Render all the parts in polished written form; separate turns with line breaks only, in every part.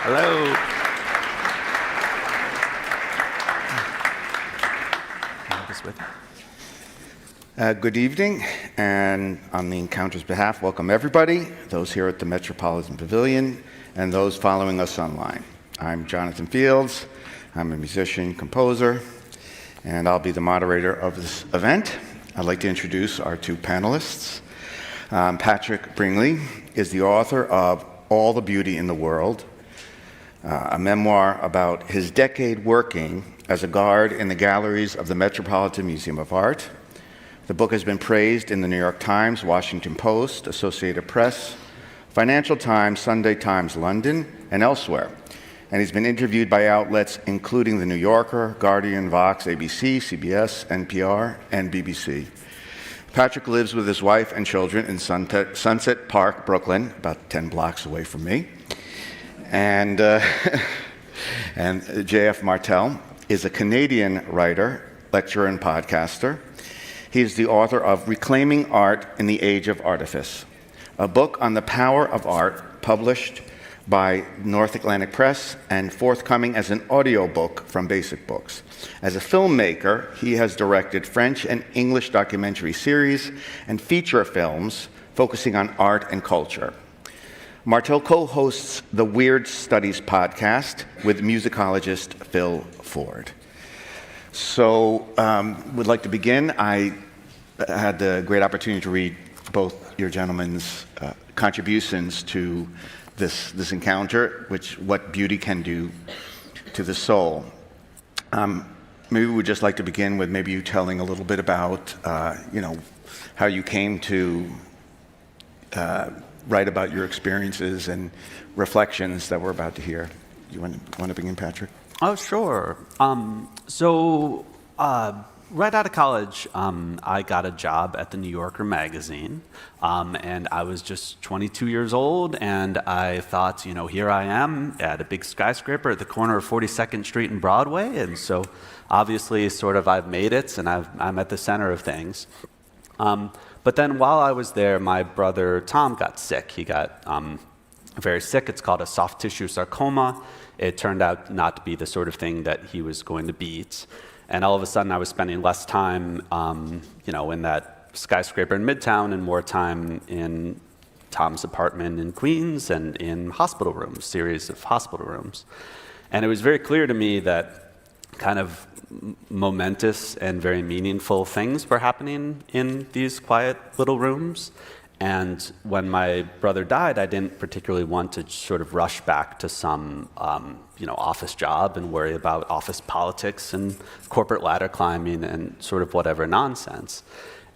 Hello. Good evening, and on the Encounter's behalf, welcome everybody, those here at the Metropolitan Pavilion, and those following us online. I'm Jonathan Fields. I'm a musician, composer, and I'll be the moderator of this event. I'd like to introduce our two panelists. Patrick Bringley is the author of All the Beauty in the World, a memoir about his decade working as a guard in the galleries of the Metropolitan Museum of Art. The book has been praised in the New York Times, Washington Post, Associated Press, Financial Times, Sunday Times London, and elsewhere. And he's been interviewed by outlets including The New Yorker, Guardian, Vox, ABC, CBS, NPR, and BBC. Patrick lives with his wife and children in Sunset Park, Brooklyn, about 10 blocks away from me. And J.F. Martel is a Canadian writer, lecturer, and podcaster. He is the author of Reclaiming Art in the Age of Artifice, a book on the power of art published by North Atlantic Press and forthcoming as an audiobook from Basic Books. As a filmmaker, he has directed French and English documentary series and feature films focusing on art and culture. Martel co-hosts the Weird Studies podcast with musicologist Phil Ford. So, would like to begin. I had the great opportunity to read both your gentlemen's contributions to this encounter, what beauty can do to the soul. Maybe we'd just like to begin with maybe you telling a little bit about, how you came to write about your experiences and reflections that we're about to hear. You want to begin, Patrick?
Oh, sure. Right out of college, I got a job at the New Yorker magazine, and I was just 22 years old, and I thought, here I am at a big skyscraper at the corner of 42nd Street and Broadway, and so obviously I've made it, and I'm at the center of things. But then while I was there, my brother Tom got sick. He got very sick. It's called a soft tissue sarcoma. It turned out not to be the sort of thing that he was going to beat. And all of a sudden, I was spending less time, in that skyscraper in Midtown and more time in Tom's apartment in Queens and in hospital rooms, series of hospital rooms. And it was very clear to me that kind of momentous and very meaningful things were happening in these quiet little rooms. And when my brother died, I didn't particularly want to sort of rush back to some, office job and worry about office politics and corporate ladder climbing and sort of whatever nonsense.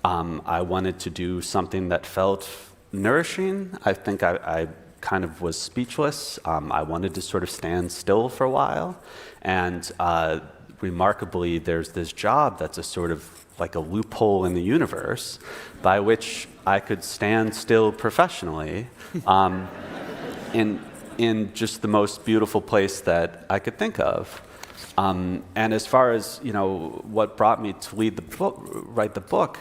I wanted to do something that felt nourishing. I think I kind of was speechless. I wanted to sort of stand still for a while. And remarkably, there's this job that's a sort of like a loophole in the universe by which I could stand still professionally in just the most beautiful place that I could think of. And as far as, what brought me to write the book,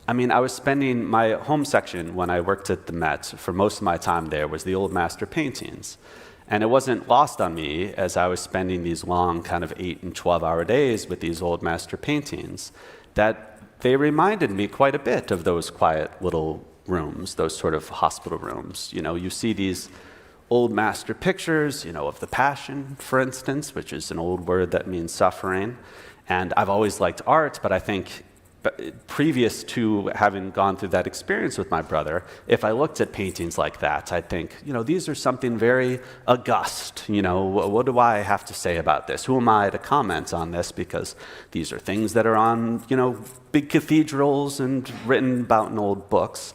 I was spending my home section when I worked at the Met for most of my time there was the old master paintings. And it wasn't lost on me as I was spending these long kind of 8 and 12-hour days with these old master paintings that they reminded me quite a bit of those quiet little rooms, those sort of hospital rooms. You see these old master pictures, of the Passion, for instance, which is an old word that means suffering. And I've always liked art, but I think previous to having gone through that experience with my brother, if I looked at paintings like that, I'd think, these are something very august. What do I have to say about this? Who am I to comment on this? Because these are things that are on, big cathedrals and written about in old books.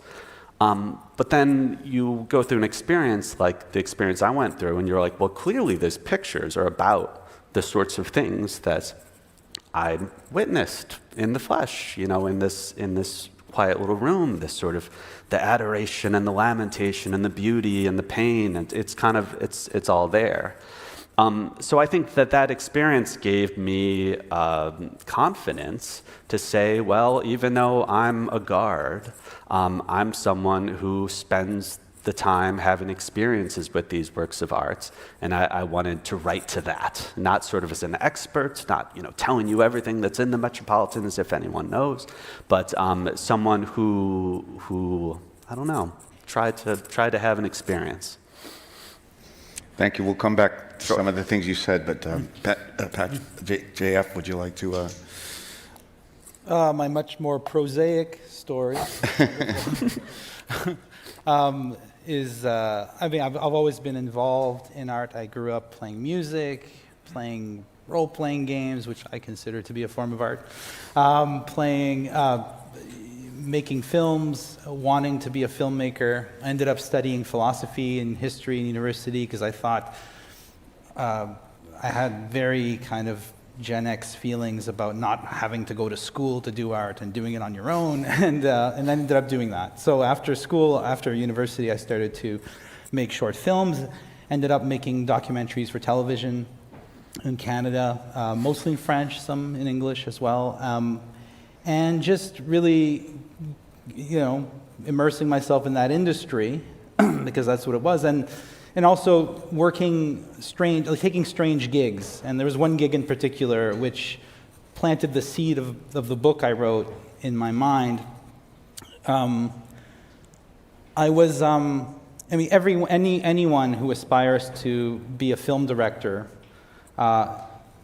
But then you go through an experience like the experience I went through, and you're like, well, clearly these pictures are about the sorts of things that I witnessed in the flesh, in this quiet little room, this sort of the adoration and the lamentation and the beauty and the pain, and it's all there. So I think that experience gave me confidence to say, well, even though I'm a guard, I'm someone who spends the time having experiences with these works of art, and I wanted to write to that, not sort of as an expert, not telling you everything that's in the Metropolitan as if anyone knows, but someone who I don't know, tried to have an experience.
Thank you. We'll come back to some of the things you said, but JF, would you like to?
My much more prosaic story is, I've always been involved in art. I grew up playing music, playing role-playing games, which I consider to be a form of art, making films, wanting to be a filmmaker. I ended up studying philosophy and history in university because I thought I had very kind of Gen X feelings about not having to go to school to do art and doing it on your own, and I ended up doing that. So after school, after university, I started to make short films, ended up making documentaries for television in Canada, mostly in French, some in English as well, and just really, immersing myself in that industry because that's what it was, and also taking strange gigs. And there was one gig in particular which planted the seed of the book I wrote in my mind. Anyone who aspires to be a film director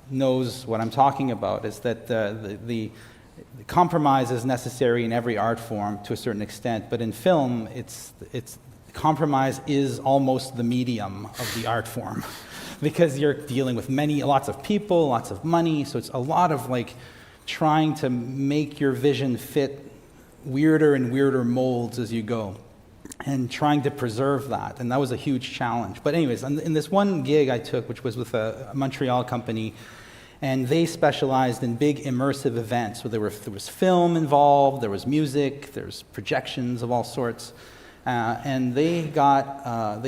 knows what I'm talking about, is that the compromise is necessary in every art form to a certain extent, but in film, compromise is almost the medium of the art form because you're dealing with lots of people, lots of money, so it's a lot of trying to make your vision fit weirder and weirder molds as you go and trying to preserve that, and that was a huge challenge. But anyways, in this one gig I took, which was with a Montreal company, and they specialized in big immersive events, so there was film involved, there was music, there's projections of all sorts. And they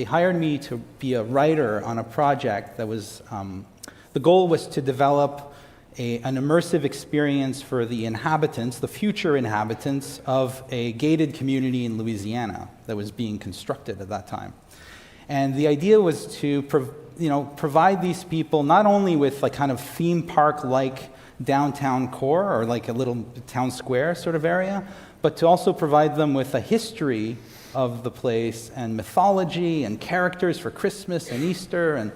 hired me to be a writer on a project that was, the goal was to develop an immersive experience for the inhabitants, the future inhabitants of a gated community in Louisiana that was being constructed at that time. And the idea was to provide these people not only with kind of theme park-like downtown core or a little town square sort of area, but to also provide them with a history of the place and mythology and characters for Christmas and Easter.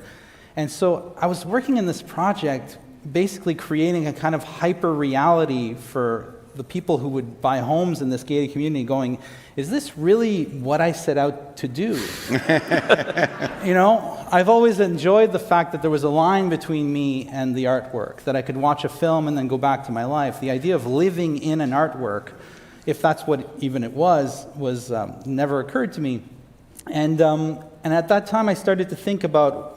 And so I was working in this project basically creating a kind of hyper reality for the people who would buy homes in this gated community, going, is this really what I set out to do? I've always enjoyed the fact that there was a line between me and the artwork, that I could watch a film and then go back to my life. The idea of living in an artwork, if that's what even it was never occurred to me. And at that time I started to think about,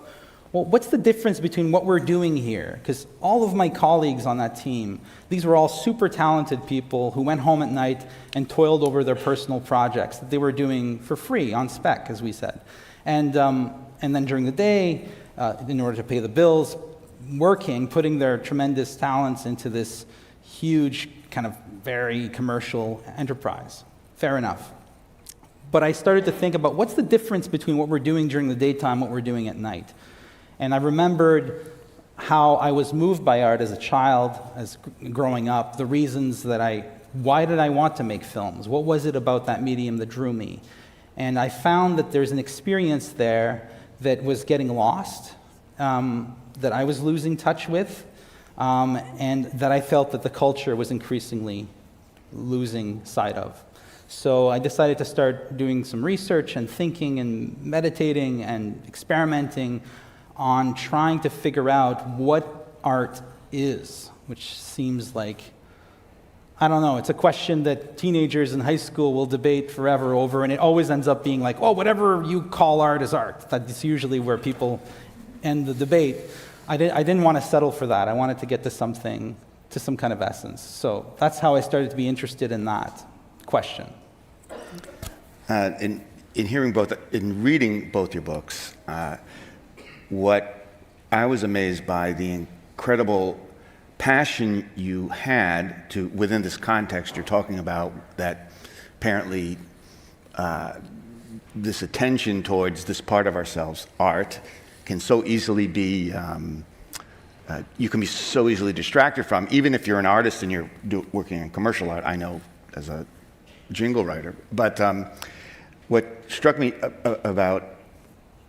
well, what's the difference between what we're doing here? Because all of my colleagues on that team, these were all super talented people who went home at night and toiled over their personal projects that they were doing for free, on spec, as we said. And then during the day, in order to pay the bills, putting their tremendous talents into this huge kind of very commercial enterprise. Fair enough. But I started to think about what's the difference between what we're doing during the daytime and what we're doing at night. And I remembered how I was moved by art as a child, as growing up, the reasons why did I want to make films? What was it about that medium that drew me? And I found that there's an experience there that was getting lost, that I was losing touch with, and that I felt that the culture was increasingly losing sight of. So I decided to start doing some research and thinking and meditating and experimenting on trying to figure out what art is, which seems like, I don't know, it's a question that teenagers in high school will debate forever over, and it always ends up being like, oh, whatever you call art is art. That's usually where people end the debate. I didn't want to settle for that. I wanted to get to some kind of essence. So that's how I started to be interested in that question.
In reading both your books, what I was amazed by, the incredible passion you had to, within this context you're talking about, that apparently this attention towards this part of ourselves, art, can so easily be, you can be so easily distracted from, even if you're an artist and you're working in commercial art, I know as a jingle writer. But what struck me about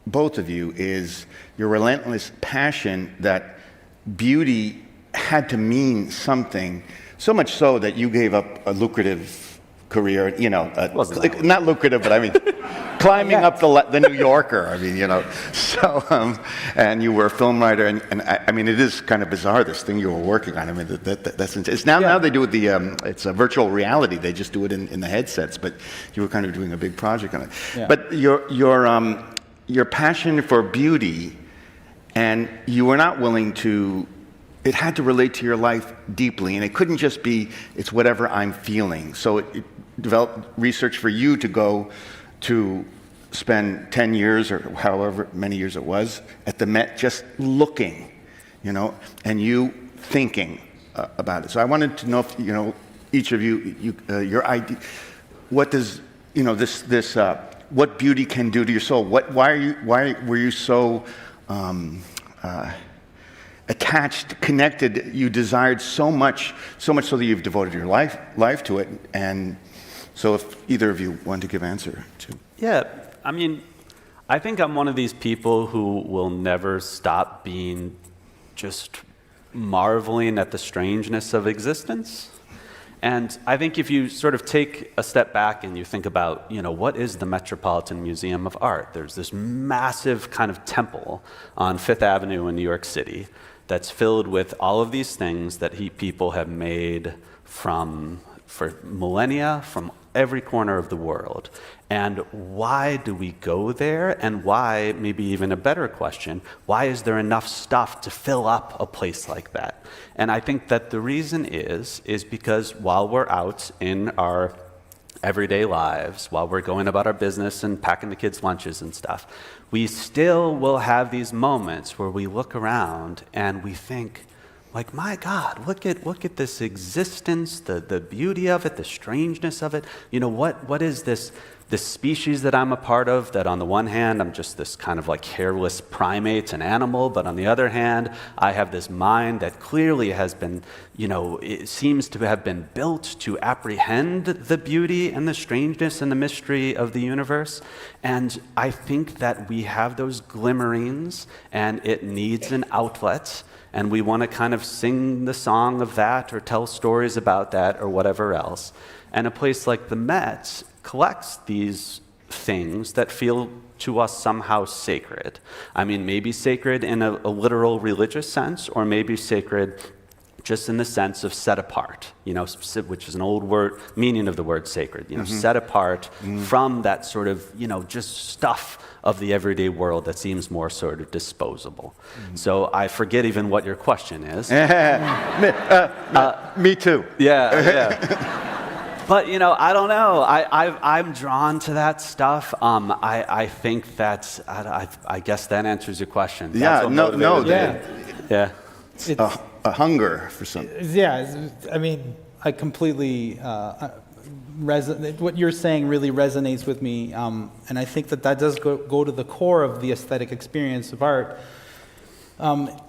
both of you is your relentless passion that beauty had to mean something, so much so that you gave up a lucrative career, you know, not lucrative, but I mean, climbing up the New Yorker, I mean, you know, so, and you were a film writer, and I mean, it is kind of bizarre, this thing you were working on. I mean, that's it's now they do it, it's a virtual reality, they just do it in the headsets, but you were kind of doing a big project on it. Yeah. But your passion for beauty, and you were not willing to, it had to relate to your life deeply, and it couldn't just be, it's whatever I'm feeling. So it developed research for you to go to spend 10 years or however many years it was at the Met just looking, you know, and you thinking about it. So I wanted to know if, you know, each of you, your idea, what does, you know, what beauty can do to your soul? Why were you so attached, connected? You desired so much so that you've devoted your life to it. And so, if either of you want to give answer to.
Yeah, I mean, I think I'm one of these people who will never stop being just marveling at the strangeness of existence. And I think if you sort of take a step back and you think about, you know, what is the Metropolitan Museum of Art? There's this massive kind of temple on Fifth Avenue in New York City that's filled with all of these things that people have made for millennia from every corner of the world. And why do we go there? And why, maybe even a better question, why is there enough stuff to fill up a place like that? And I think that the reason is because while we're out in our everyday lives, while we're going about our business and packing the kids' lunches and stuff, we still will have these moments where we look around and we think, like, my God, look at this existence, the beauty of it, the strangeness of it. You know, what is this species that I'm a part of, that on the one hand, I'm just this kind of like hairless primate, an animal, but on the other hand, I have this mind that clearly has been, you know, it seems to have been built to apprehend the beauty and the strangeness and the mystery of the universe. And I think that we have those glimmerings, and it needs an outlet. And we want to kind of sing the song of that or tell stories about that or whatever else. And a place like the Met collects these things that feel to us somehow sacred. I mean, maybe sacred in a literal religious sense, or maybe sacred just in the sense of set apart, you know, which is an old word, meaning of the word sacred, you know, set apart from that sort of, you know, just stuff of the everyday world that seems more sort of disposable. So I forget even what your question is.
Me too.
Yeah. But, you know, I don't know. I'm drawn to that stuff. I think that's, I guess that answers your question.
Yeah, It's a hunger for something.
Yeah, I mean, I completely what you're saying really resonates with me, and I think that does go to the core of the aesthetic experience of art.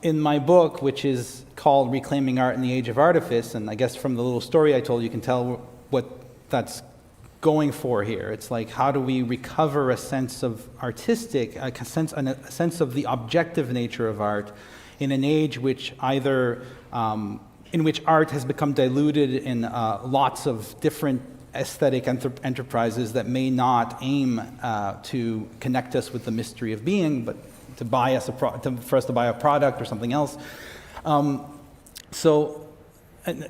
In my book, which is called Reclaiming Art in the Age of Artifice, and I guess from the little story I told you can tell what that's going for here. It's like, how do we recover a sense of a sense of the objective nature of art in an age which in which art has become diluted in lots of different aesthetic enterprises that may not aim to connect us with the mystery of being, but to buy us for us to buy a product or something else. So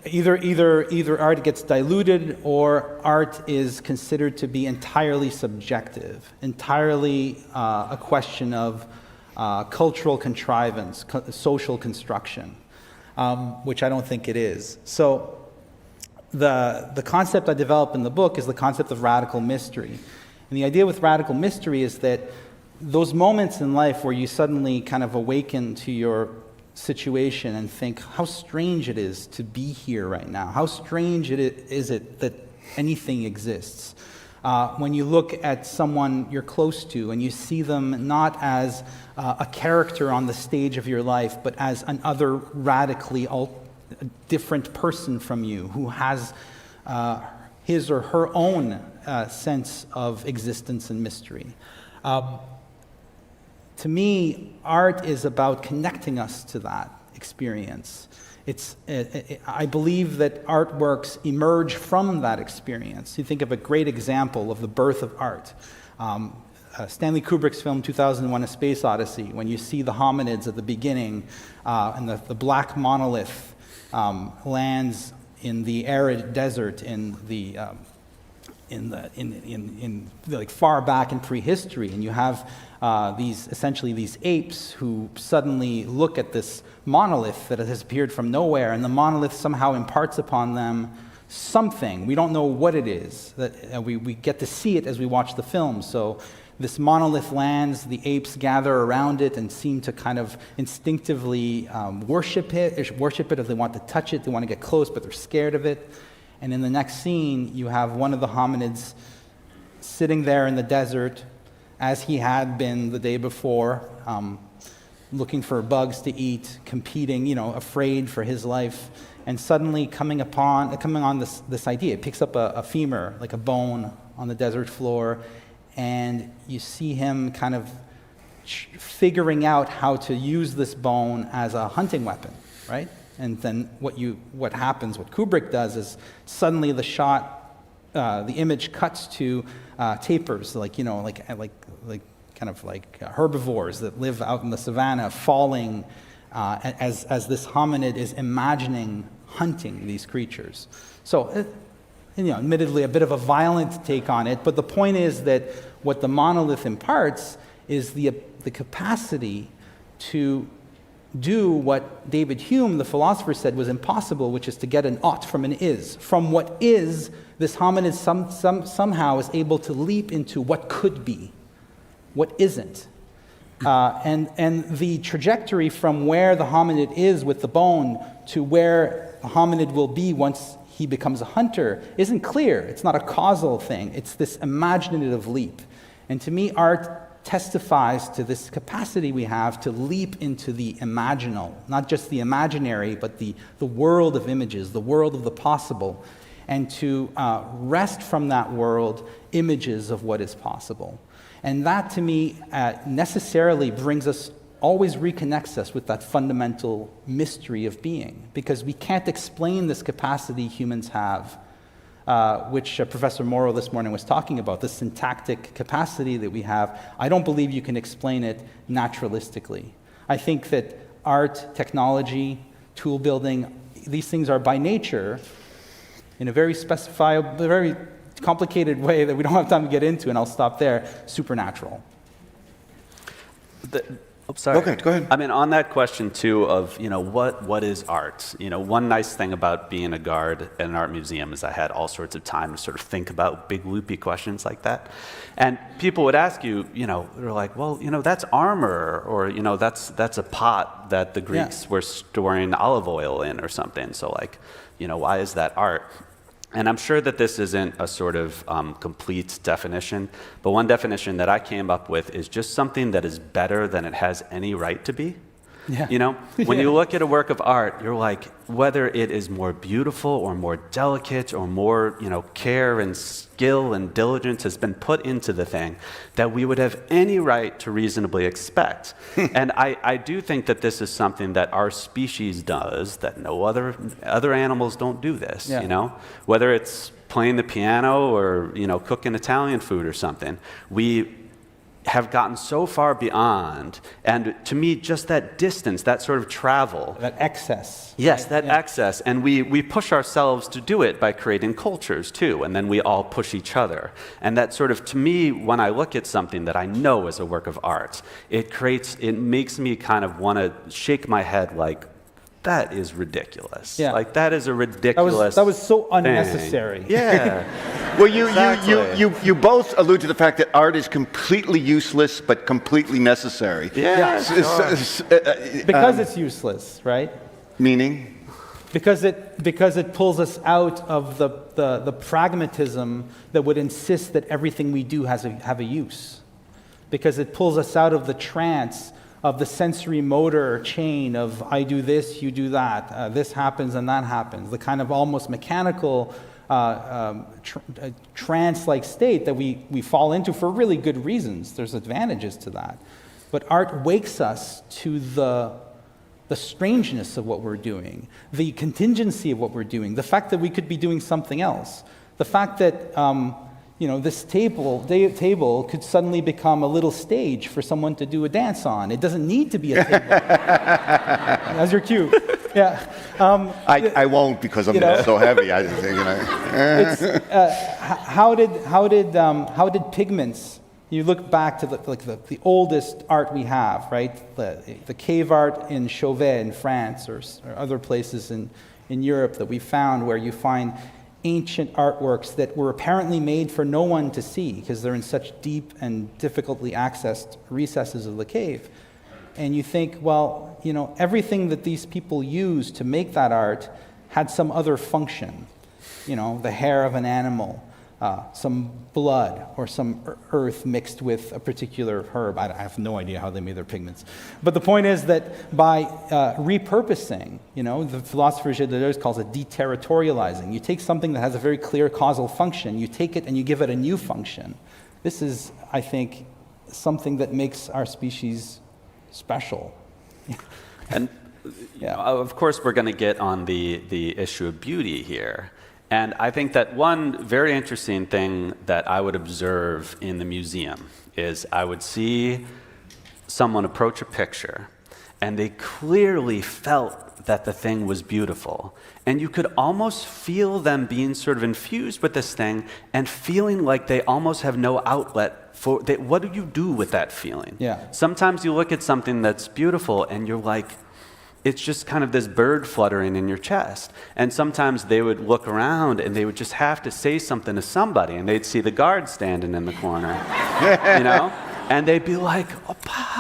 either art gets diluted, or art is considered to be entirely subjective, entirely a question of cultural contrivance, social construction, which I don't think it is. So the concept I develop in the book is the concept of radical mystery. And the idea with radical mystery is that those moments in life where you suddenly kind of awaken to your situation and think how strange it is to be here right now, how strange is it that anything exists. When you look at someone you're close to and you see them not as a character on the stage of your life, but as another radically different person from you who has his or her own sense of existence and mystery. To me, art is about connecting us to that experience. I believe that artworks emerge from that experience. You think of a great example of the birth of art. Stanley Kubrick's film 2001: A Space Odyssey, when you see the hominids at the beginning, and the black monolith lands in the arid desert like far back in prehistory, and you have essentially these apes who suddenly look at this monolith that has appeared from nowhere, and the monolith somehow imparts upon them something. We don't know what it is. We get to see it as we watch the film. So this monolith lands, the apes gather around it and seem to kind of instinctively worship it if they want to touch it, they want to get close, but they're scared of it. And in the next scene, you have one of the hominids sitting there in the desert, as he had been the day before, looking for bugs to eat, competing, afraid for his life, and suddenly coming on this idea. It picks up a femur, like a bone, on the desert floor, and you see him kind of figuring out how to use this bone as a hunting weapon, right? And then what Kubrick does is suddenly the image cuts to tapirs, like herbivores that live out in the savannah, falling as this hominid is imagining hunting these creatures. So, admittedly, a bit of a violent take on it, but the point is that what the monolith imparts is the capacity to do what David Hume, the philosopher, said was impossible, which is to get an ought from an is. From what is, this hominid somehow is able to leap into what could be, what isn't. And the trajectory from where the hominid is with the bone to where the hominid will be once he becomes a hunter isn't clear. It's not a causal thing. It's this imaginative leap. And to me, art testifies to this capacity we have to leap into the imaginal, not just the imaginary, but the world of images, the world of the possible, and to wrest from that world images of what is possible. And that, to me, necessarily always reconnects us with that fundamental mystery of being, because we can't explain this capacity humans have, which Professor Morrow this morning was talking about, the syntactic capacity that we have. I don't believe you can explain it naturalistically. I think that art, technology, tool building, these things are by nature, in a very specifiable, very complicated way that we don't have time to get into, and I'll stop there, supernatural.
Sorry.
Okay, go ahead.
I mean, on that question too of, what is art? One nice thing about being a guard at an art museum is I had all sorts of time to sort of think about big loopy questions like that. And people would ask you, they're like, well, that's armor, or, that's a pot that the Greeks were storing olive oil in or something. So like, why is that art? And I'm sure that this isn't a sort of complete definition, but one definition that I came up with is just something that is better than it has any right to be.
Yeah.
When you look at a work of art, you're like, whether it is more beautiful or more delicate or more, care and skill and diligence has been put into the thing that we would have any right to reasonably expect. And I do think that this is something that our species does, that no other animals don't do this, Whether it's playing the piano or, cooking Italian food or something, we have gotten so far beyond, and to me, just that distance, that sort of travel.
That excess.
Yes, that excess, and we push ourselves to do it by creating cultures too, and then we all push each other. And that sort of, to me, when I look at something that I know is a work of art, it makes me kind of want to shake my head like, that is ridiculous.
Yeah.
Like, that is a ridiculous
That was so
thing.
unnecessary.
Yeah.
Well,
Exactly.
you both allude to the fact that art is completely useless but completely necessary.
Yeah.
Because it's useless, right?
Meaning?
Because it pulls us out of the pragmatism that would insist that everything we do have a use. Because it pulls us out of the trance of the sensory motor chain of I do this, you do that, this happens and that happens, the kind of almost mechanical trance-like state that we fall into for really good reasons. There's advantages to that. But art wakes us to the strangeness of what we're doing, the contingency of what we're doing, the fact that we could be doing something else, the fact that this table could suddenly become a little stage for someone to do a dance on. It doesn't need to be a table. That's your cue. Yeah.
I won't because I'm so heavy. I just think,
How did pigments? You look back to the oldest art we have, right? The cave art in Chauvet in France or other places in Europe that we found, where you find ancient artworks that were apparently made for no one to see because they're in such deep and difficultly accessed recesses of the cave. And you think, well, everything that these people used to make that art had some other function. The hair of an animal, some blood, or some earth mixed with a particular herb. I have no idea how they made their pigments. But the point is that by repurposing, the philosopher Gilles Deleuze calls it deterritorializing. You take something that has a very clear causal function, you take it and you give it a new function. This is, I think, something that makes our species special.
And of course, we're going to get on the issue of beauty here. And I think that one very interesting thing that I would observe in the museum is I would see someone approach a picture, and they clearly felt that the thing was beautiful. And you could almost feel them being sort of infused with this thing and feeling like they almost have no outlet for what do you do with that feeling?
Yeah.
Sometimes you look at something that's beautiful and you're like, it's just kind of this bird fluttering in your chest. And sometimes they would look around and they would just have to say something to somebody, and they'd see the guard standing in the corner, and they'd be like, "Opa,"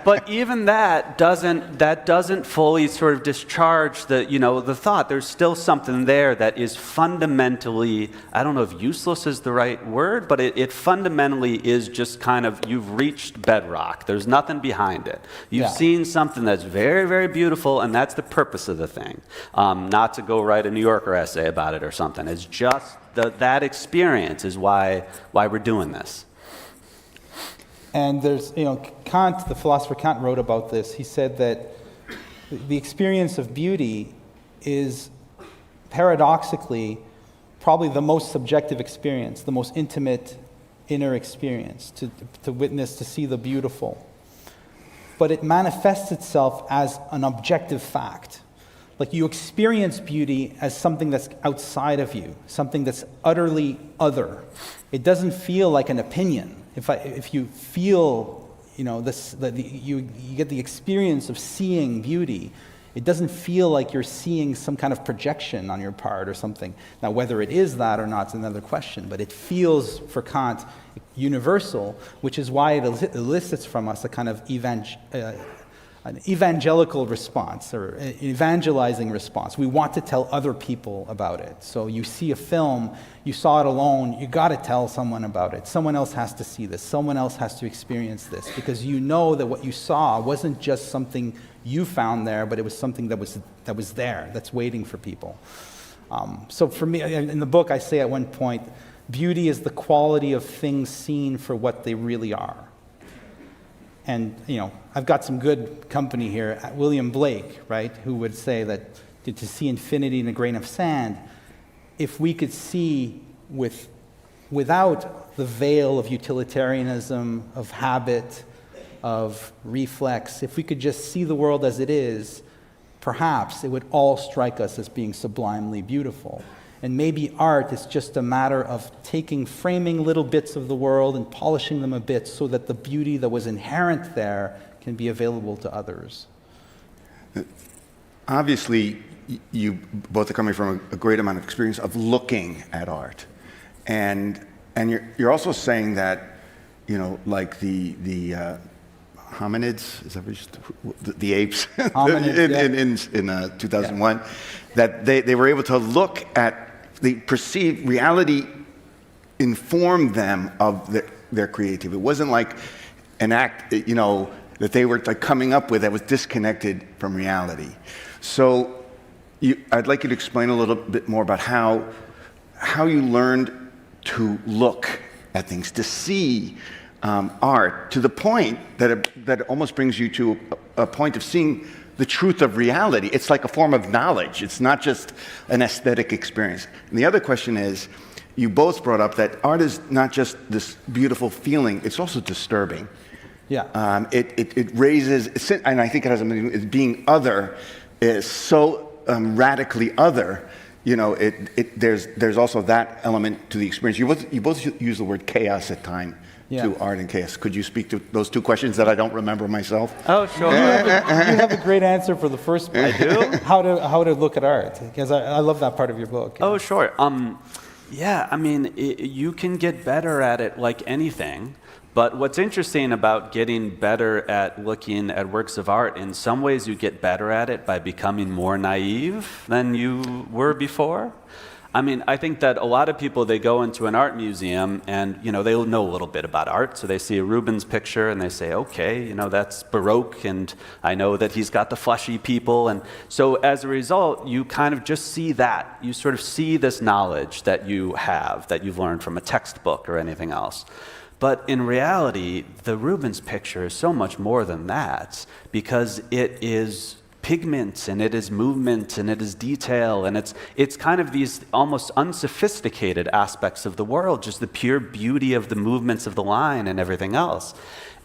But even that doesn't fully sort of discharge the thought. There's still something there that is fundamentally, I don't know if useless is the right word, but it fundamentally is just kind of, you've reached bedrock. There's nothing behind it. You've seen something that's very, very beautiful, and that's the purpose of the thing. Not to go write a New Yorker essay about it or something. It's just that experience is why we're doing this.
And there's, Kant, the philosopher Kant wrote about this. He said that the experience of beauty is paradoxically probably the most subjective experience, the most intimate inner experience, to witness, to see the beautiful. But it manifests itself as an objective fact. Like, you experience beauty as something that's outside of you, something that's utterly other. It doesn't feel like an opinion. If you feel, you get the experience of seeing beauty, it doesn't feel like you're seeing some kind of projection on your part or something. Now, whether it is that or not is another question, but it feels, for Kant, universal, which is why it elicits from us a kind of an evangelical response or an evangelizing response. We want to tell other people about it. So you see a film, you saw it alone, you got to tell someone about it. Someone else has to see this. Someone else has to experience this, because you know that what you saw wasn't just something you found there, but it was something that was there, that's waiting for people. So for me, in the book, I say at one point, beauty is the quality of things seen for what they really are. And, I've got some good company here. William Blake, right, who would say that to see infinity in a grain of sand, if we could see without the veil of utilitarianism, of habit, of reflex, if we could just see the world as it is, perhaps it would all strike us as being sublimely beautiful. And maybe art is just a matter of framing little bits of the world and polishing them a bit so that the beauty that was inherent there can be available to others.
Obviously, you both are coming from a great amount of experience of looking at art. And you're also saying that, like the hominids, is that the apes
Hominids,
in 2001, that they were able to look at the perceived reality, informed them of their creativity. It wasn't like an act, that they were like coming up with that was disconnected from reality. So I'd like you to explain a little bit more about how you learned to look at things, to see art to the point that it almost brings you to a point of seeing the truth of reality. It's like a form of knowledge. It's not just an aesthetic experience. And the other question is, you both brought up that art is not just this beautiful feeling, it's also disturbing.
Yeah.
It raises, and I think it has something to do with being other, is so radically other. There's also that element to the experience. You both use the word chaos at times to art and chaos. Could you speak to those two questions that I don't remember myself?
Oh, sure.
You have a great answer for the first one.
I do?
How to look at art, because I love that part of your book.
Oh, sure. Yeah, I mean, you can get better at it like anything. But what's interesting about getting better at looking at works of art, in some ways you get better at it by becoming more naive than you were before. I mean, I think that a lot of people, they go into an art museum and, they'll know a little bit about art. So they see a Rubens picture and they say, okay, that's Baroque, and I know that he's got the fleshy people. And so as a result, you kind of just see that. You sort of see this knowledge that you have, that you've learned from a textbook or anything else. But in reality, the Rubens picture is so much more than that, because it is pigment, and it is movement, and it is detail, and it's kind of these almost unsophisticated aspects of the world, just the pure beauty of the movements of the line and everything else.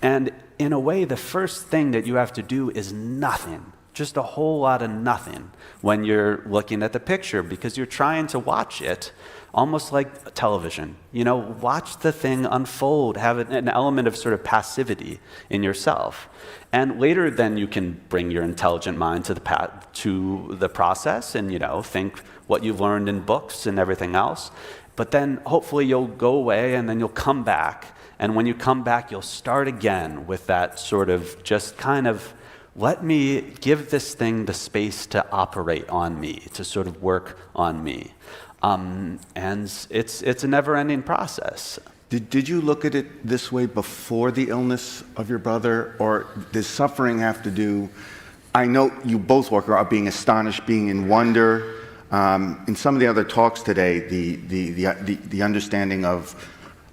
And in a way, the first thing that you have to do is nothing, just a whole lot of nothing when you're looking at the picture, because you're trying to watch it almost like television. Watch the thing unfold, have an element of sort of passivity in yourself. And later then you can bring your intelligent mind to the process and, think what you've learned in books and everything else. But then hopefully you'll go away and then you'll come back. And when you come back, you'll start again with that sort of just kind of, let me give this thing the space to operate on me, to sort of work on me. And it's a never-ending process.
Did you look at it this way before the illness of your brother, or does suffering have to do? I know you both walk around being astonished, being in wonder. In some of the other talks today, the understanding of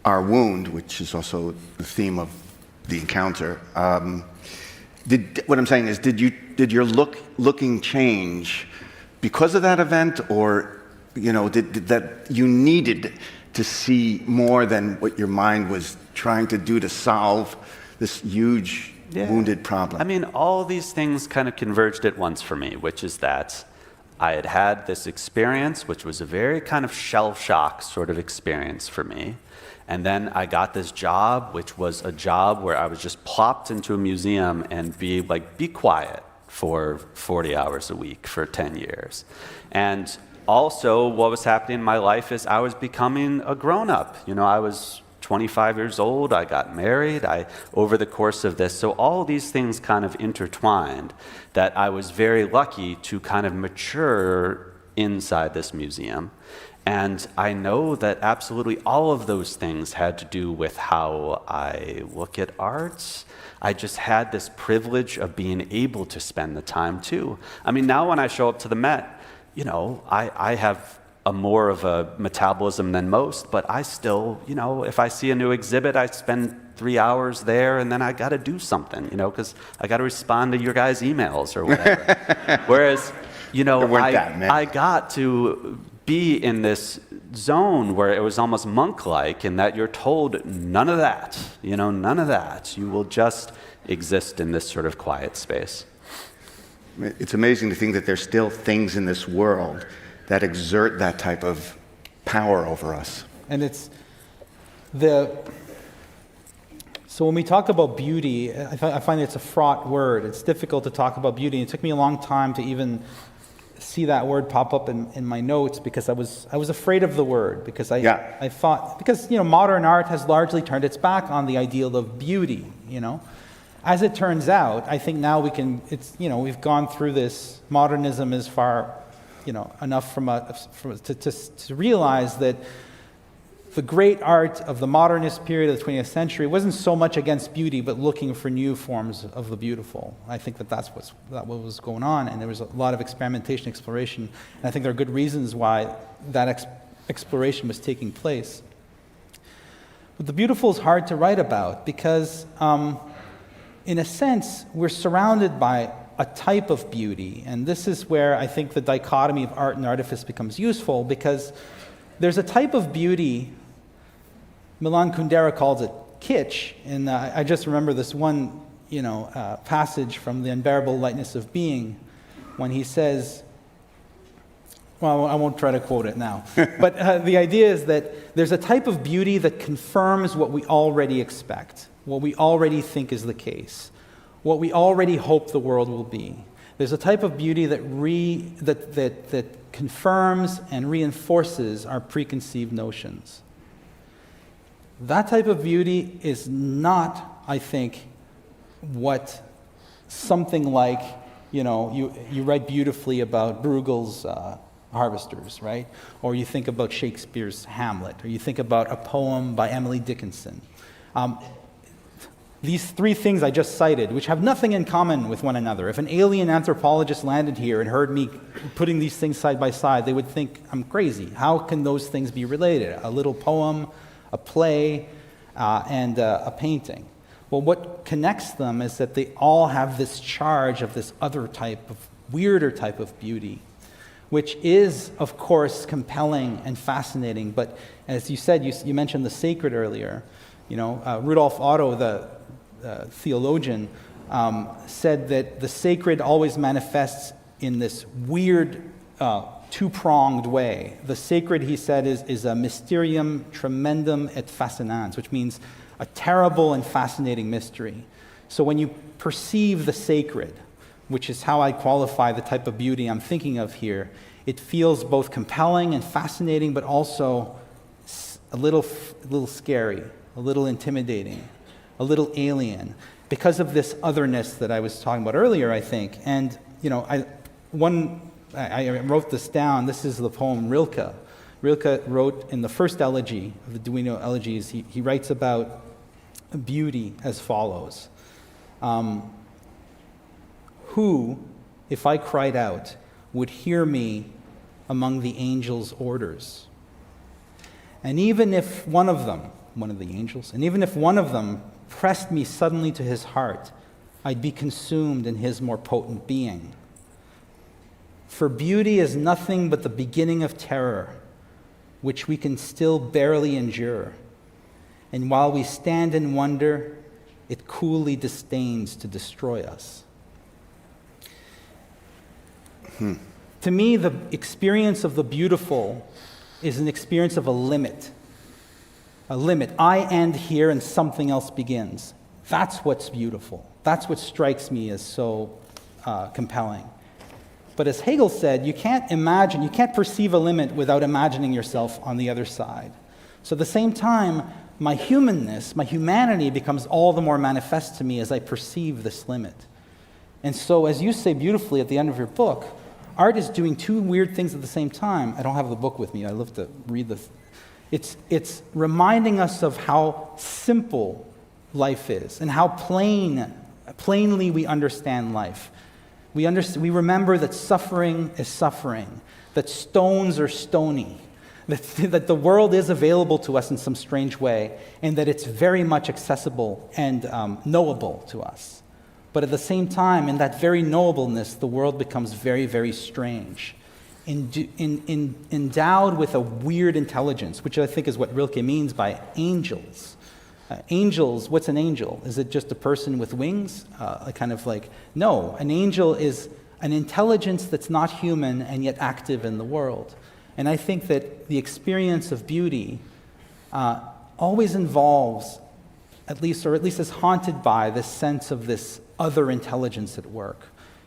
our wound, which is also the theme of the encounter. What I'm saying is, did your looking change because of that event, or did that you needed to see more than what your mind was trying to do to solve this huge wounded problem?
I mean, all these things kind of converged at once for me, which is that I had had this experience, which was a very kind of shell shock sort of experience for me. And then I got this job, which was a job where I was just plopped into a museum and be quiet for 40 hours a week for 10 years. And also, what was happening in my life is I was becoming a grown-up. I was 25 years old, I got married, over the course of this. So all these things kind of intertwined, that I was very lucky to kind of mature inside this museum. And I know that absolutely all of those things had to do with how I look at arts. I just had this privilege of being able to spend the time too. I mean, now when I show up to the Met, I have more of a metabolism than most, but I still, if I see a new exhibit, I spend 3 hours there, and then I got to do something, because I got to respond to your guys' emails or whatever. Whereas, I got to be in this zone where it was almost monk-like, in that you're told none of that, none of that. You will just exist in this sort of quiet space.
It's amazing to think that there's still things in this world that exert that type of power over us.
And so when we talk about beauty, I find it's a fraught word. It's difficult to talk about beauty. It took me a long time to even see that word pop up in my notes, because I was afraid of the word, because I thought, because modern art has largely turned its back on the ideal of beauty, As it turns out, I think now we've gone through this. Modernism is far, enough to realize that the great art of the modernist period of the 20th century wasn't so much against beauty, but looking for new forms of the beautiful. I think that's what was going on, and there was a lot of experimentation, exploration, and I think there are good reasons why that exploration was taking place. But the beautiful is hard to write about because, in a sense, we're surrounded by a type of beauty, and this is where I think the dichotomy of art and artifice becomes useful, because there's a type of beauty, Milan Kundera calls it kitsch, and I just remember this one passage from The Unbearable Lightness of Being, when he says, well, I won't try to quote it now, but the idea is that there's a type of beauty that confirms what we already expect, what we already think is the case, what we already hope the world will be. There's a type of beauty that confirms and reinforces our preconceived notions. That type of beauty is not, I think, what something like, you write beautifully about Bruegel's Harvesters, right? Or you think about Shakespeare's Hamlet, or you think about a poem by Emily Dickinson. These three things I just cited, which have nothing in common with one another. If an alien anthropologist landed here and heard me putting these things side by side, they would think I'm crazy. How can those things be related? A little poem, a play, and a painting. Well, what connects them is that they all have this charge of this other type of, weirder type of beauty, which is, of course, compelling and fascinating. But as you said, you mentioned the sacred earlier. Rudolf Otto, the theologian, said that the sacred always manifests in this weird, two-pronged way. The sacred, he said, is a mysterium tremendum et fascinans, which means a terrible and fascinating mystery. So when you perceive the sacred, which is how I qualify the type of beauty I'm thinking of here, it feels both compelling and fascinating, but also a little scary, a little intimidating, a little alien, because of this otherness that I was talking about earlier, I think. And, I wrote this down. This is the poem Rilke. Rilke wrote in the first elegy of the Duino Elegies, he writes about beauty as follows. Who, if I cried out, would hear me among the angels' orders? And even if one of the angels, and even if one of them pressed me suddenly to his heart, I'd be consumed in his more potent being. For beauty is nothing but the beginning of terror, which we can still barely endure. And while we stand in wonder, it coolly disdains to destroy us. To me, the experience of the beautiful is an experience of a limit. A limit. I end here and something else begins. That's what's beautiful. That's what strikes me as so compelling. But as Hegel said, you can't perceive a limit without imagining yourself on the other side. So at the same time, my humanness, my humanity becomes all the more manifest to me as I perceive this limit. And so, as you say beautifully at the end of your book, art is doing two weird things at the same time. I don't have the book with me. I love to read this. It's reminding us of how simple life is and how plainly we understand life. We remember that suffering is suffering, that stones are stony, that the world is available to us in some strange way, and that it's very much accessible and knowable to us. But at the same time, in that very knowableness, the world becomes very, very strange, endowed with a weird intelligence, which I think is what Rilke means by angels. Angels, what's an angel? Is it just a person with wings? No, an angel is an intelligence that's not human and yet active in the world. And I think that the experience of beauty always involves, at least is haunted by this sense of this other intelligence at work.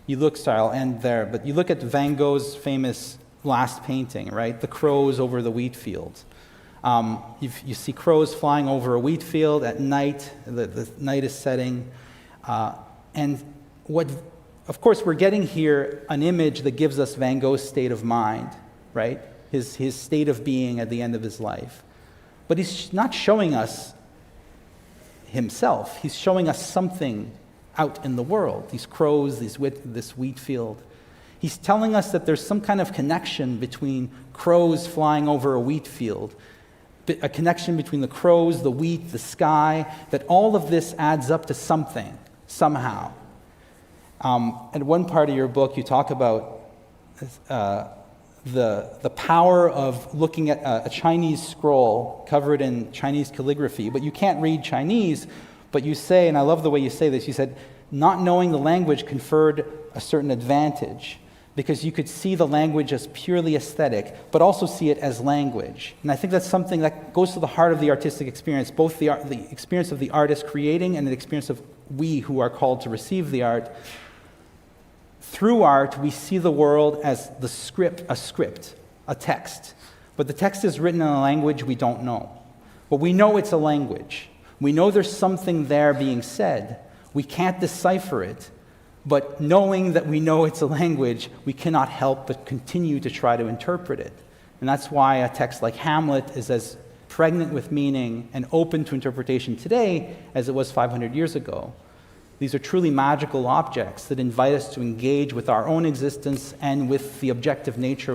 I'll end there, but you look at Van Gogh's famous last painting, right? The crows over the wheat field. You see crows flying over a wheat field at night. The night is setting. And what, of course, we're getting here an image that gives us Van Gogh's state of mind, right? His state of being at the end of his life. But he's not showing us himself. He's showing us something out in the world, these crows, this wheat field. He's telling us that there's some kind of connection between crows flying over a wheat field, a connection between the crows, the wheat, the sky, that all of this adds up to something, somehow. At one part of your book, you talk about the power of looking at a Chinese scroll covered in Chinese calligraphy, but you can't read Chinese, but you say, and I love the way you say this, you said, not knowing the language conferred a certain advantage, because you could see the language as purely aesthetic, but also see it as language. And I think that's something that goes to the heart of the artistic experience, both the experience of the artist creating and the experience of we who are called to receive the art. Through art, we see the world as a script, a text. But the text is written in a language we don't know. But we know it's a language. We know there's something there being said. We can't decipher it. But knowing that we know it's a language, we cannot help but continue to try to interpret it. And that's why a text like Hamlet is as pregnant with meaning and open to interpretation today as it was 500 years ago. These are truly magical objects that invite us to engage with our own existence and with the objective nature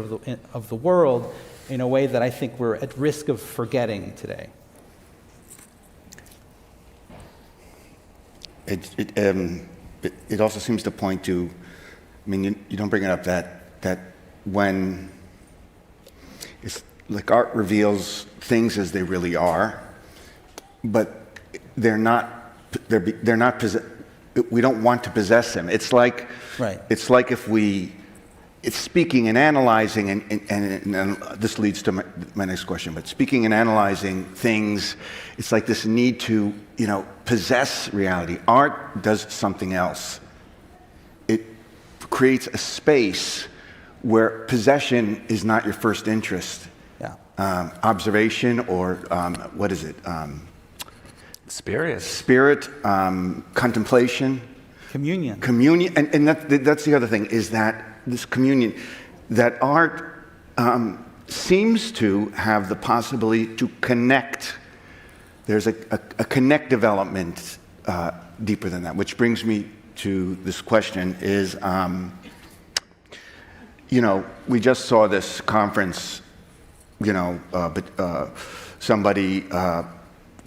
of the world in a way that I think we're at risk of forgetting today.
It also seems to point to, I mean, you don't bring it up that when it's like art reveals things as they really are, but we don't want to possess them. It's like,
right.
It's like if it's speaking and analyzing, and this leads to my next question, but speaking and analyzing things, it's like this need to, possess reality. Art does something else. It creates a space where possession is not your first interest.
Yeah.
Observation or, what is it? Spirit, contemplation.
Communion.
Communion, and that's the other thing, is that this communion, that art seems to have the possibility to connect. There's a connective element deeper than that, which brings me to this question is, we just saw this conference, somebody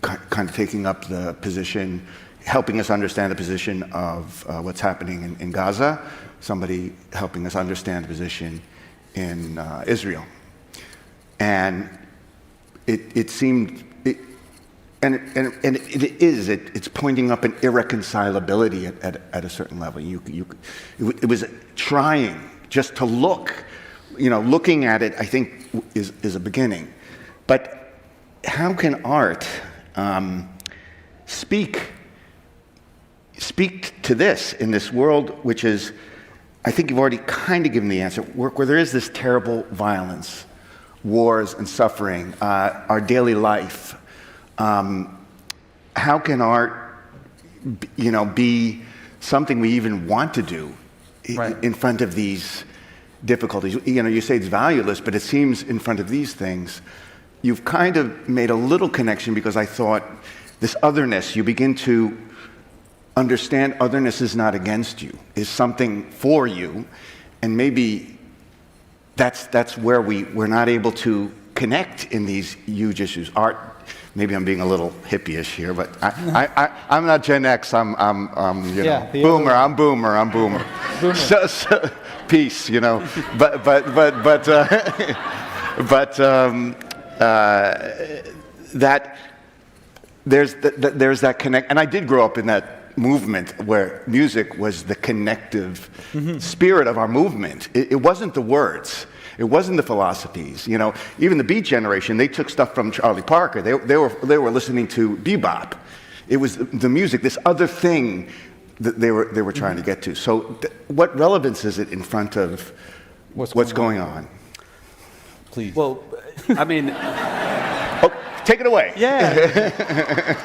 kind of taking up the position, helping us understand the position of what's happening in Gaza, somebody helping us understand the position in Israel. And it seemed, it's pointing up an irreconcilability at a certain level. It was trying just to look, looking at it, I think, is a beginning. But how can art speak to this in this world, which is, I think you've already kind of given the answer, where there is this terrible violence, wars and suffering, our daily life. How can art, be something we even want to do in front of these difficulties? You say it's valueless, but it seems in front of these things, you've kind of made a little connection, because I thought this otherness, you begin to understand otherness is not against you, is something for you, and maybe that's where we're not able to connect in these huge issues. Art, maybe I'm being a little hippie-ish here, but I'm not Gen X. I'm boomer. I'm boomer.
Boomer.
So, peace, but that there's that connect, and I did grow up in that movement where music was the connective spirit of our movement. It wasn't the words. It wasn't the philosophies. Even the Beat Generation, they took stuff from Charlie Parker. They were listening to bebop. It was the music, this other thing that they were trying to get to. So, what relevance is it in front of what's going on?
Please.
Well, I mean,
take it away.
Yeah.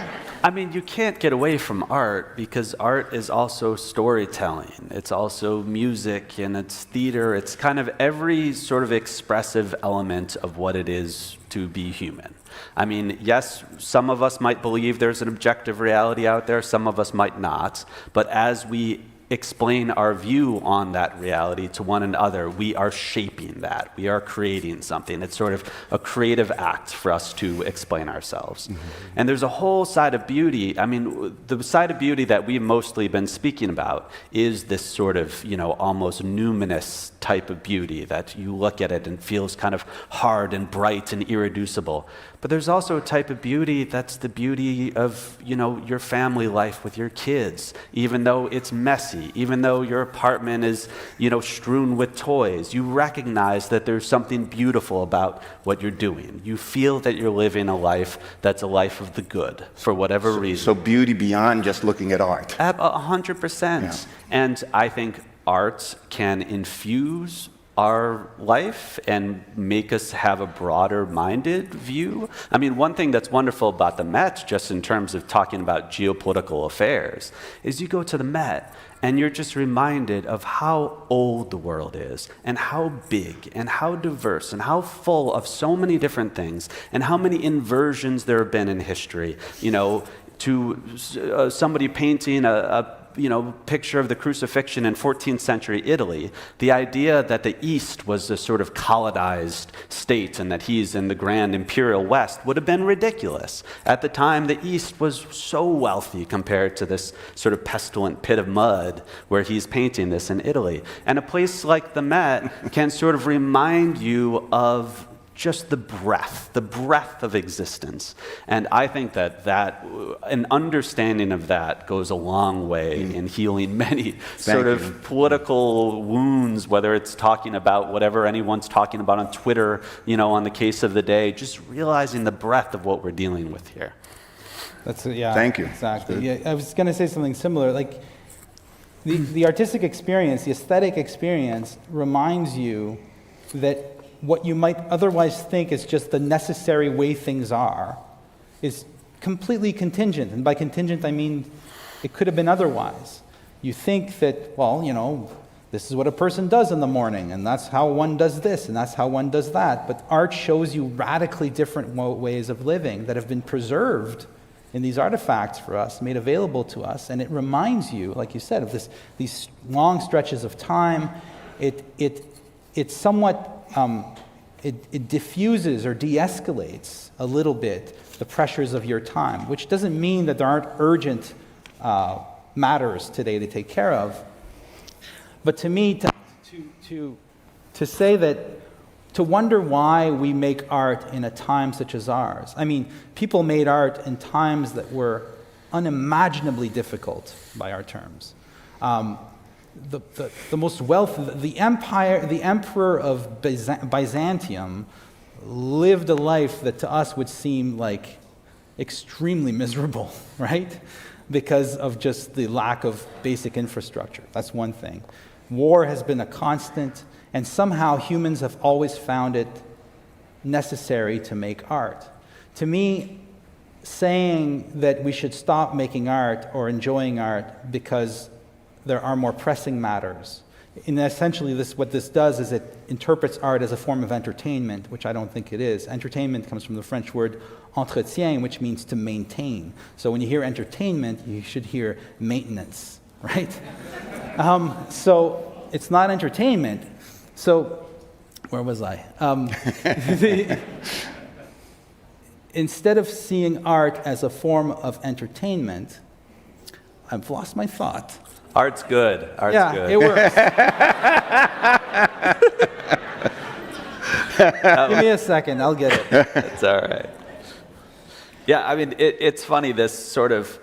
I mean, you can't get away from art because art is also storytelling. It's also music and it's theater. It's kind of every sort of expressive element of what it is to be human. I mean, yes, some of us might believe there's an objective reality out there, some of us might not, but as we explain our view on that reality to one another, we are shaping that. We are creating something. It's sort of a creative act for us to explain ourselves. And there's a whole side of beauty. I mean, the side of beauty that we've mostly been speaking about is this sort of, almost numinous type of beauty that you look at it and feels kind of hard and bright and irreducible. But there's also a type of beauty that's the beauty of, your family life with your kids, even though it's messy, even though your apartment is, strewn with toys. You recognize that there's something beautiful about what you're doing. You feel that you're living a life that's a life of the good, for whatever reason.
So beauty beyond just looking at art.
100%.
Yeah.
And I think art can infuse our life and make us have a broader-minded view. I mean, one thing that's wonderful about the Met, just in terms of talking about geopolitical affairs, is you go to the Met and you're just reminded of how old the world is and how big and how diverse and how full of so many different things and how many inversions there have been in history. To somebody painting a picture of the crucifixion in 14th century Italy, the idea that the East was a sort of colonized state and that he's in the grand imperial West would have been ridiculous. At the time, the East was so wealthy compared to this sort of pestilent pit of mud where he's painting this in Italy. And a place like the Met can sort of remind you of just the breadth of existence. And I think that an understanding of that goes a long way in healing many sort of political wounds, whether it's talking about whatever anyone's talking about on Twitter, on the case of the day, just realizing the breadth of what we're dealing with here.
Thank you.
Exactly. Yeah, I was going to say something similar. Like the artistic experience, the aesthetic experience reminds you that what you might otherwise think is just the necessary way things are is completely contingent. And by contingent, I mean it could have been otherwise. You think that, this is what a person does in the morning, and that's how one does this, and that's how one does that. But art shows you radically different ways of living that have been preserved in these artifacts for us, made available to us. And it reminds you, like you said, of these long stretches of time. It's somewhat it diffuses or de-escalates a little bit the pressures of your time, which doesn't mean that there aren't urgent matters today to take care of. But to me, to say that, to wonder why we make art in a time such as ours. I mean, people made art in times that were unimaginably difficult by our terms. The most wealthy, the emperor of Byzantium lived a life that to us would seem like extremely miserable, right? Because of just the lack of basic infrastructure. That's one thing. War has been a constant, and somehow humans have always found it necessary to make art. To me, saying that we should stop making art or enjoying art because there are more pressing matters. And essentially, what this does is it interprets art as a form of entertainment, which I don't think it is. Entertainment comes from the French word entretien, which means to maintain. So when you hear entertainment, you should hear maintenance, right? So it's not entertainment. So where was I? Instead of seeing art as a form of entertainment, I've lost my thought.
Art's good. Art's good.
It works. Give me a second, I'll get it.
That's all right. Yeah, I mean, it's funny, this sort of,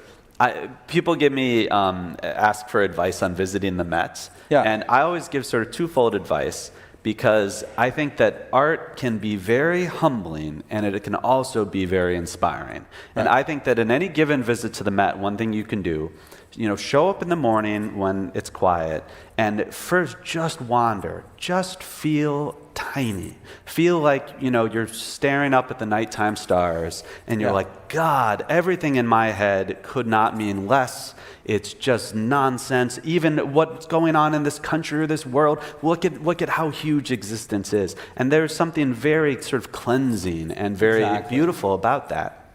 people give me, ask for advice on visiting the Met.
Yeah.
And I always give sort of twofold advice, because I think that art can be very humbling and it can also be very inspiring. And I think that in any given visit to the Met, one thing you can do, show up in the morning when it's quiet and first just wander, just feel tiny. Feel like, you're staring up at the nighttime stars, and you're like, God, everything in my head could not mean less. It's just nonsense. Even what's going on in this country or this world, look at how huge existence is. And there's something very sort of cleansing and very beautiful about that.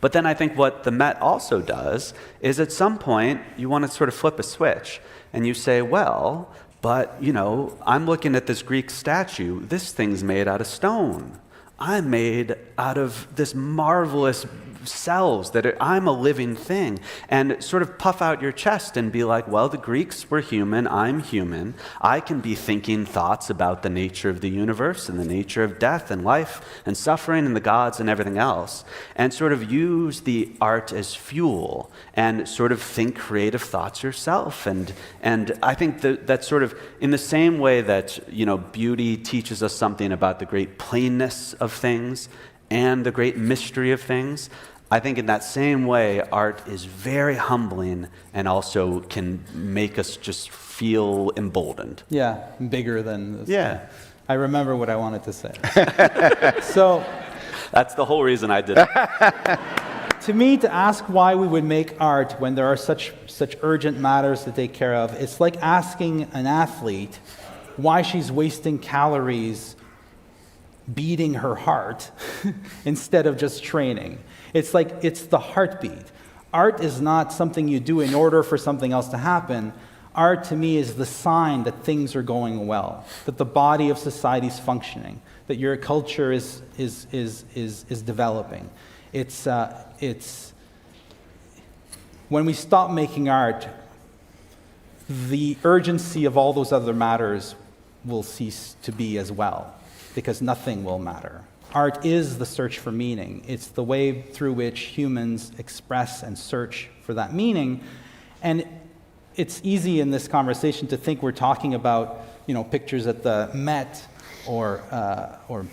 But then I think what the Met also does is at some point you want to sort of flip a switch and you say, well, but, I'm looking at this Greek statue. This thing's made out of stone. I'm made out of this marvelous cells, I'm a living thing. And sort of puff out your chest and be like, well, the Greeks were human, I'm human. I can be thinking thoughts about the nature of the universe and the nature of death and life and suffering and the gods and everything else. And sort of use the art as fuel and sort of think creative thoughts yourself. And I think that sort of in the same way that, beauty teaches us something about the great plainness of things and the great mystery of things, I think in that same way, art is very humbling and also can make us just feel emboldened.
Yeah, bigger than this.
Yeah.
I remember what I wanted to say. So
that's the whole reason I did it.
To me, to ask why we would make art when there are such urgent matters to take care of, it's like asking an athlete why she's wasting calories beating her heart instead of just training. It's like it's the heartbeat. Art is not something you do in order for something else to happen. Art, to me, is the sign that things are going well, that the body of society is functioning, that your culture is developing. It's when we stop making art, the urgency of all those other matters will cease to be as well, because nothing will matter. Art is the search for meaning. It's the way through which humans express and search for that meaning. And it's easy in this conversation to think we're talking about, pictures at the Met or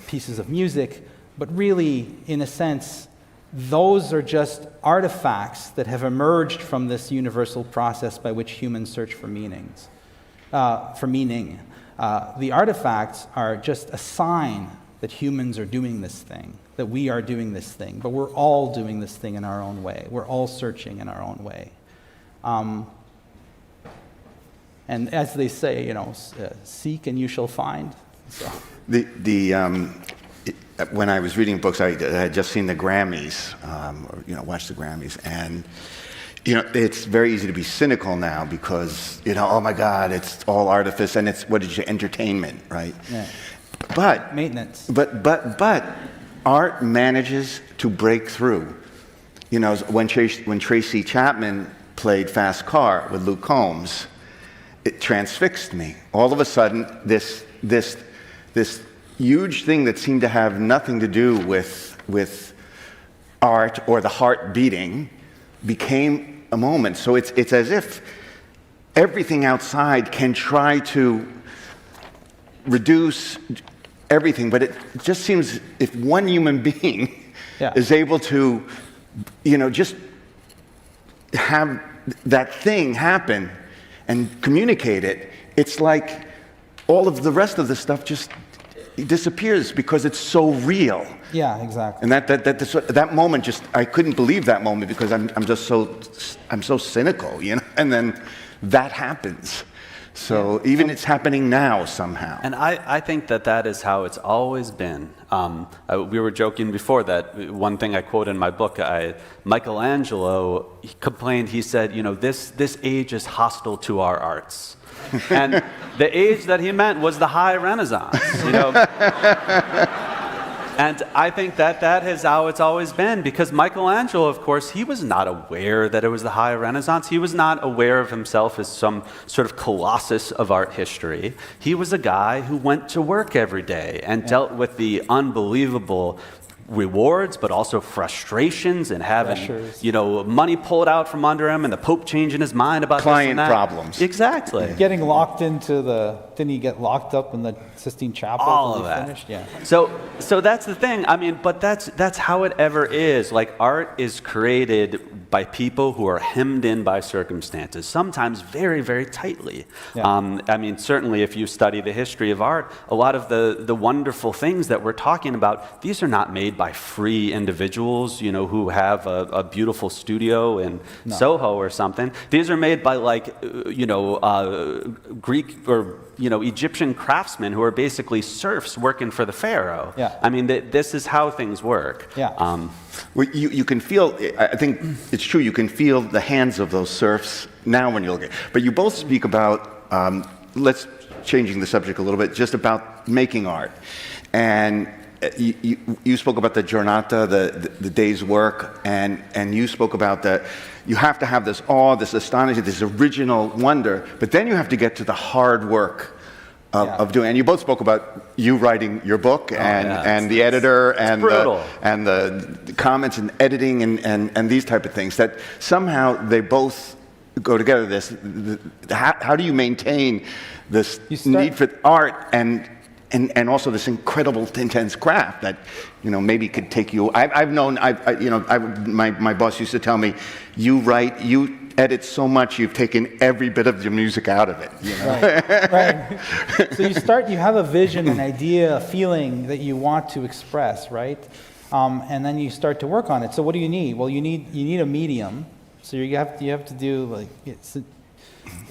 pieces of music, but really, in a sense, those are just artifacts that have emerged from this universal process by which humans search for meaning. The artifacts are just a sign that humans are doing this thing, that we are doing this thing, but we're all doing this thing in our own way. We're all searching in our own way. And as they say, seek and you shall find. So.
When I was reading books, I had just seen the Grammys, watched the Grammys, and it's very easy to be cynical now because, oh my God, it's all artifice and it's, entertainment, right?
Yeah.
But
maintenance.
But art manages to break through. When Tracy Chapman played Fast Car with Luke Combs, it transfixed me. All of a sudden, this huge thing that seemed to have nothing to do with art or the heart beating became a moment. So it's as if everything outside can try to reduce everything, but it just seems if one human being is able to, just have that thing happen and communicate it, it's like all of the rest of the stuff just disappears because it's so real.
Yeah, exactly.
And that moment I couldn't believe that moment because I'm so cynical, and then that happens. So even it's happening now somehow.
And I think that is how it's always been. We were joking before that one thing I quote in my book, Michelangelo complained, he said, this age is hostile to our arts. And the age that he meant was the High Renaissance, And I think that is how it's always been, because Michelangelo, of course, he was not aware that it was the High Renaissance. He was not aware of himself as some sort of colossus of art history. He was a guy who went to work every day and dealt with the unbelievable rewards, but also frustrations and having,
Pressures.
money pulled out from under him and the Pope changing his mind about
Client
this and that.
problems.
Exactly.
Getting locked into didn't he get locked up in the Sistine Chapel?
All
till
of
he
that.
finished? Yeah.
So that's the thing. I mean, but that's how it ever is. Like, art is created by people who are hemmed in by circumstances, sometimes very, very tightly.
Yeah.
I mean, certainly if you study the history of art, a lot of the wonderful things that we're talking about, these are not made by free individuals, who have a beautiful studio in Soho or something. These are made by Greek or Egyptian craftsmen who are basically serfs working for the pharaoh.
Yeah.
I mean, this is how things work.
Yeah.
Well, you can feel, I think it's true, you can feel the hands of those serfs now when you look at it. But you both speak about, let's changing the subject a little bit, just about making art. And you spoke about the giornata, the day's work, and you spoke about that you have to have this awe, this astonishment, this original wonder, but then you have to get to the hard work of doing. And you both spoke about you writing your book and the editor and the comments and editing and these type of things, that somehow they both go together. How do you maintain this need for art and also this incredible intense craft that maybe could take you? I've known my boss used to tell me, you edit so much, you've taken every bit of the music out of it.
Right. So you have a vision, an idea, a feeling that you want to express, right? And then you start to work on it. So what do you need? Well, you need a medium. So you have to do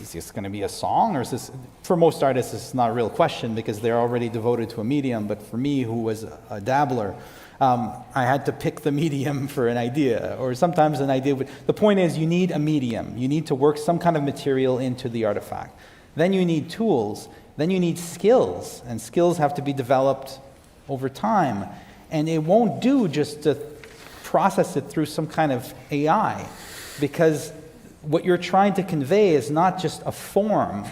is this going to be a song, or is this, for most artists, it's not a real question because they're already devoted to a medium. But for me, who was a dabbler, I had to pick the medium for an idea, or sometimes an idea. The point is, you need a medium. You need to work some kind of material into the artifact. Then you need tools. Then you need skills, and skills have to be developed over time. And it won't do just to process it through some kind of AI, because what you're trying to convey is not just a form,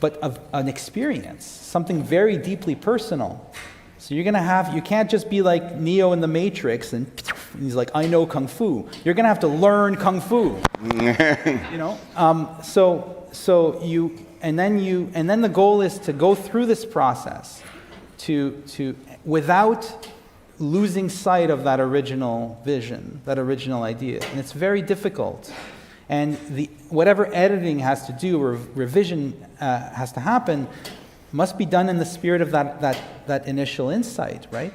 but an experience, something very deeply personal. So you can't just be like Neo in the Matrix and he's like, I know Kung Fu. You're going to have to learn Kung Fu. And then the goal is to go through this process to without losing sight of that original vision, that original idea. And it's very difficult. And whatever editing has to do or revision has to happen must be done in the spirit of that initial insight, right?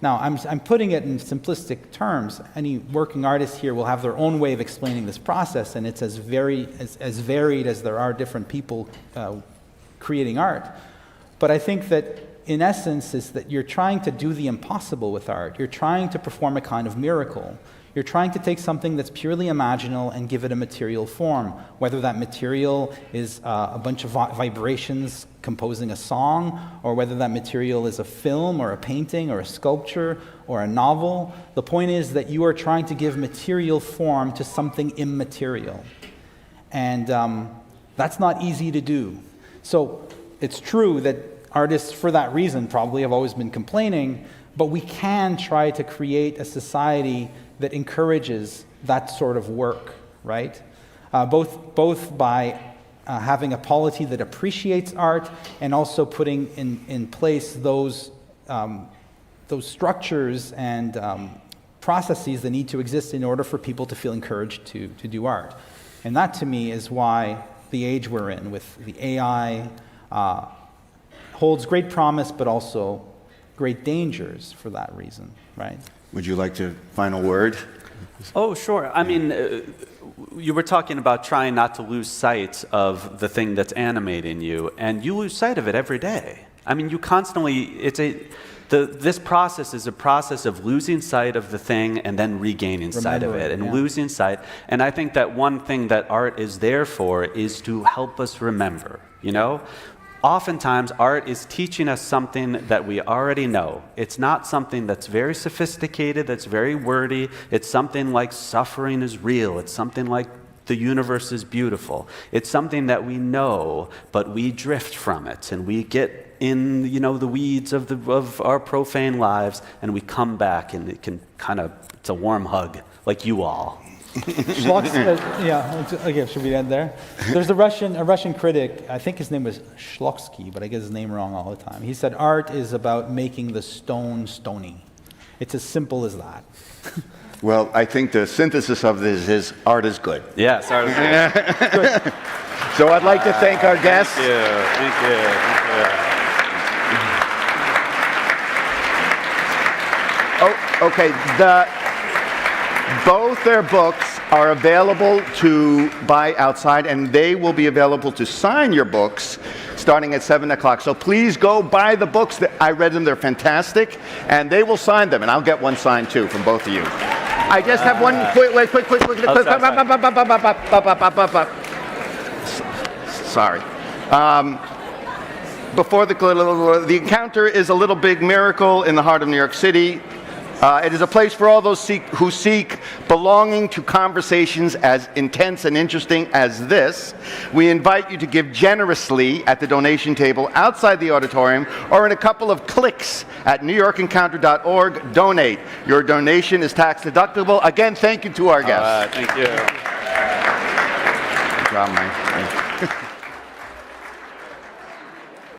Now, I'm putting it in simplistic terms. Any working artist here will have their own way of explaining this process, and it's as varied as there are different people creating art. But I think that, in essence, is that you're trying to do the impossible with art. You're trying to perform a kind of miracle. You're trying to take something that's purely imaginal and give it a material form, whether that material is a bunch of vibrations composing a song, or whether that material is a film or a painting or a sculpture or a novel. The point is that you are trying to give material form to something immaterial. And that's not easy to do. So it's true that artists, for that reason, probably have always been complaining, but we can try to create a society that encourages that sort of work, right? Both by having a polity that appreciates art and also putting in place those structures and processes that need to exist in order for people to feel encouraged to do art. And that, to me, is why the age we're in with the AI holds great promise, but also great dangers for that reason, right?
Would you like to final word?
Oh, sure. I mean, you were talking about trying not to lose sight of the thing that's animating you, and you lose sight of it every day. I mean, you constantly, this process is a process of losing sight of the thing and then regaining sight of it, and losing sight. And I think that one thing that art is there for is to help us remember, Oftentimes, art is teaching us something that we already know. It's not something that's very sophisticated, that's very wordy. It's something like suffering is real. It's something like the universe is beautiful. It's something that we know, but we drift from it, and we get in, you know, the weeds of our profane lives, and we come back, and it can kind of, it's a warm hug, like you all.
Okay, should we end there? There's a Russian critic, I think his name was Shlotsky, but I get his name wrong all the time. He said art is about making the stone stony. It's as simple as that.
Well, I think the synthesis of this is art is good.
Yes, art is good.
So I'd like to thank our guests.
Thank you.
Oh, okay. Both their books are available to buy outside, and they will be available to sign your books starting at 7 o'clock. So please go buy the books. I read them. They're fantastic, and they will sign them, and I'll get one signed too from both of you. I just have one quick. Sorry. Before the encounter is a little big miracle in the heart of New York City. It is a place for all those who seek belonging to conversations as intense and interesting as this. We invite you to give generously at the donation table outside the auditorium or in a couple of clicks at newyorkencounter.org. Donate. Your donation is tax deductible. Again, thank you to our guests.
Thank you.
Good job, Mike.